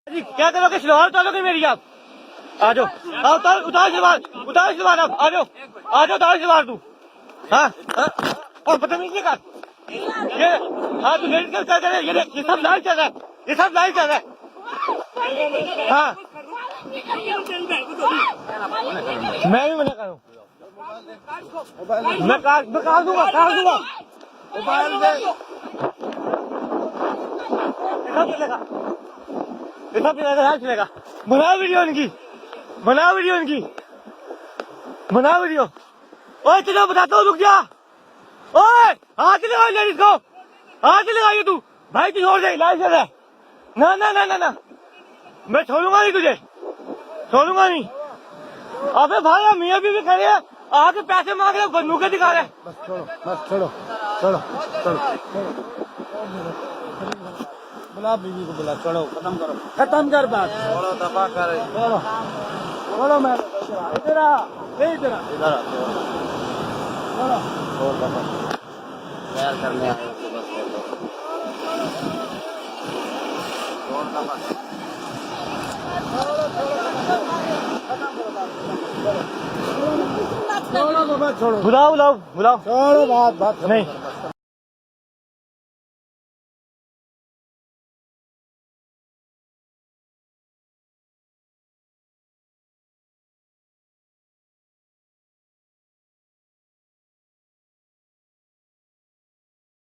क्या करोगे? सलवार उतारोगे मेरी आप? आ जाओ, उतार सलवार, उतार सलवार आप, आ जाओ, आ जाओ, उतार सलवार तू। हाँ और बदतमीजी कर ये। हाँ तू लेडीज क्या कर रहे? ये सब लाइव चल रहा है, ये सब लाइव चल रहा है। हाँ मैं भी मना करूँ, मैं काट दूंगा, काट दूंगा। चलेगा। बनाओ वीडियो इनकी, बनाओ वीडियो इनकी, बनाओ वीडियो। ओए चलो बताता हूँ, रुक जा। ओए हाथ लगाओ लेडीज को, हाथ लगाइए तू भाई, तू छोड़ दे, लाइव चल रहा है। ना ना ना ना ना, मैं छोड़ूंगा नहीं तुझे, छोड़ूंगा नहीं। अबे भाई हम मियाँ बीवी खड़े हैं, आके पैसे मांग रहे, बंदूकें दिखा रहे। बस छोड़ो, बस छोड़ो, छोड़ो, छोड़ो, बुला बीवी को, बुला, छोड़ो, खत्म करो, खत्म कर बात, छोड़ो, दफा कर, छोड़ो, छोड़ो। मैं इधर आ, इधर आ, इधर आ, छोड़ो, छोड़ दफा, प्यार करने आए हो बस, छोड़ दफा, छोड़ो, छोड़ो, बुलाओ बुलाओ बुलाओ, छोड़ो, बात नहीं।